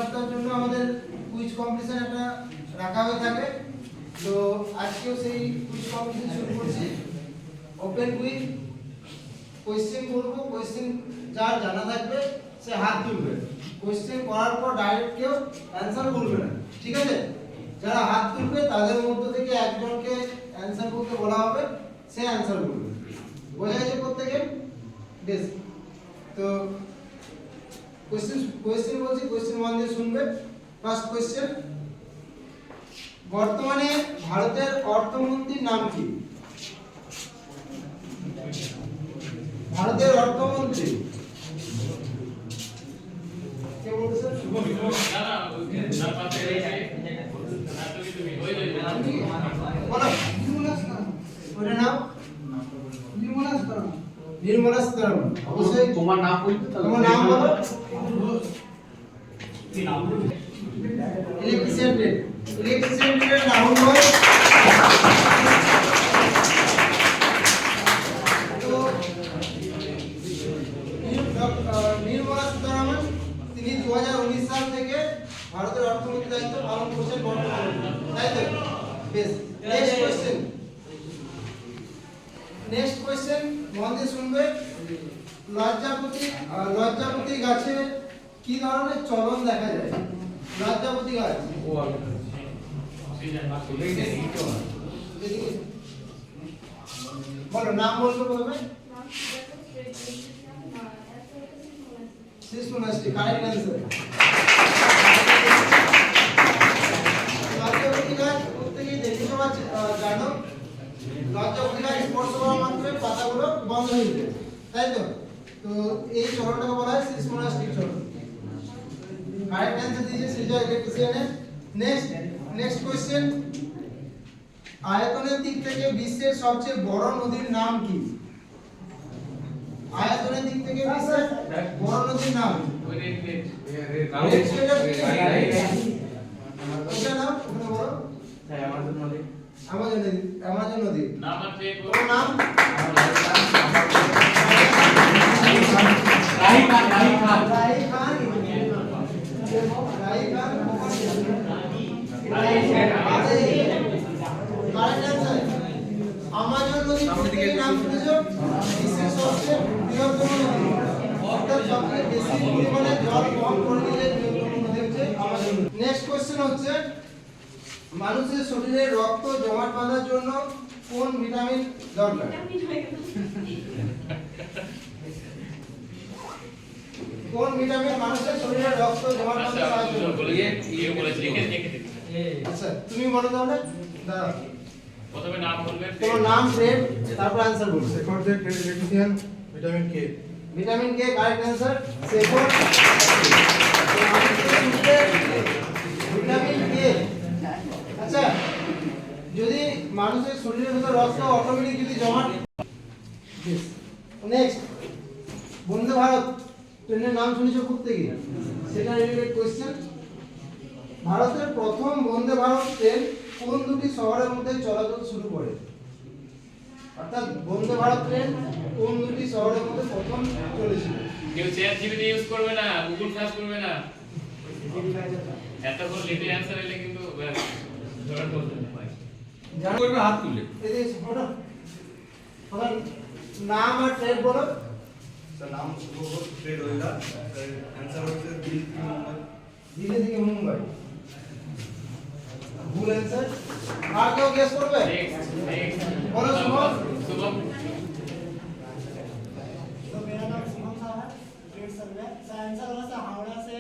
সপ্তাহের জন্য আমাদের কুইজ কম্পিটিশন একটা রাখা হয়ে থাকে। তো আজকেও সেই কুইজ কম্পিটিশন শুরু করছি। ওপেন কুইজ, কোশ্চেন করবো, কোশ্চেন যার জানা থাকবে সে হাত তুলবে। কোশ্চেন করার পর ডাইরেক্ট কেউ অ্যানসার বলবে না, ঠিক আছে? যারা হাত তুলবে তাদের মধ্যে থেকে একজনকে অ্যানসার বলতে বলা হবে, সে অ্যানসার বলবে। বোঝা গেছে প্রত্যেকে? বেশ, তো কোশ্চেন বলছি, কোশ্চেন মন দিয়ে শুনবে। ফার্স্ট কোশ্চেন, বর্তমানে ভারতের অর্থমন্ত্রীর নাম কি? ভারতের অর্থমন্ত্রী কে বলতেছেন? নির্মলা সীতারামন। অবশ্যই তোমার নাম বলতে, তোমার নাম বলো। ইলেকট্রিসিটির রাহুল ভাই। তো নির্মলা সীতারামন তিনি 2019 সাল থেকে ভারতের অর্থমন্ত্রী দায়িত্ব পালন করছেন বর্তমানে, তাই তো? বেশ, নেক্সট কোশ্চেন মন দিয়ে শুনবে। লজ্জাপতি গাছে কি ধরনের চলন দেখা যায়? লজ্জাপতি গাছ বলো, নাম বলতে প্রথমে। সিসমোনাস্টি, কারেক্ট অ্যানসার। লজ্জাপতি গাছ প্রত্যেকেই দেখে সবাই জানো। লজ্জাপতি গাছ স্পর্শ করা মাত্র পাতাগুলো বন্ধ হয়ে যায়, তাই তো? তো এই চলনটাকে বলা হয় সিসমোনাস্টিক চলন। কারেক্ট অ্যানসার দিয়েছে সৃজা ইলেকট্রিশিয়ানে। নেক্সট কোশ্চেন, আয়তনের দিক থেকে বিশ্বের সবচেয়ে বড় নদীর নাম কি? আয়তনের দিক থেকে বিশ্বের বড় নদীর নাম আমাজন নদী। নাম আমাজন নদী প্রত্যেকের নাম শুনেছো? বিশ্বের সবচেয়ে বৃহত্তম নদী, অর্থাৎ সবচেয়ে বেশি পরিমাণে জল বহন করে নিলে বৃহত্তম নদী হচ্ছে আমাজন নদী। নেক্সট কোশ্চেন হচ্ছে, মানুষের শরীরে রক্ত জমাট বাঁধার জন্য কোন ভিটামিন দরকার? কোন ভিটামিন মানুষের শরীরে রক্ত জমাট বাঁধাতে সাহায্য করে? আচ্ছা, তুমি বলো তাহলে। দাঁড়াও, প্রথমে নাম বলবে, তোমার নাম, ট্রেড, তারপর অ্যানসার বলবে। Shekhar Dey, trade electrician, vitamin K. Vitamin K correct answer. Shekhar, vitamin K. আচ্ছা, যদি মানুষের শরীরের ভিতর রক্ত অটোমেটিক যদি জমা। নেক্সট, বন্দে ভারত ট্রেনের নাম শুনেছো প্রত্যেকে, সেটা রিলেটেড কোশ্চেন। ভারতের প্রথম বন্দে ভারত ট্রেন কোন দুটি শহরের মধ্যে চলাচল শুরু করে? অর্থাৎ বন্দে ভারত ট্রেন কোন দুটি শহরের মধ্যে প্রথম চলেছিল? কেউ চ্যাট জিপিটি ইউজ করবে না, গুগল সার্চ করবে না। এতক্ষণ লিখে অ্যানসার এলে কিন্তু ধরা পড়বে না। জানা করবে হাত তুলে। এই যে ফটো, তোমার নাম আর ট্রেড বলো। স্যার নাম শুভ ট্রেড ওইলা, অ্যানসার হচ্ছে দিল্লি থেকে মুম্বাই। দিল্লি থেকে মুম্বাই, ভুল অ্যানসার। আর কেউ গেস করবে? বলো শুভম। শুভম, तो मेरा नाम शुभम साहा है, ट्रेड सर्वे। आंसर होगा हावड़ा से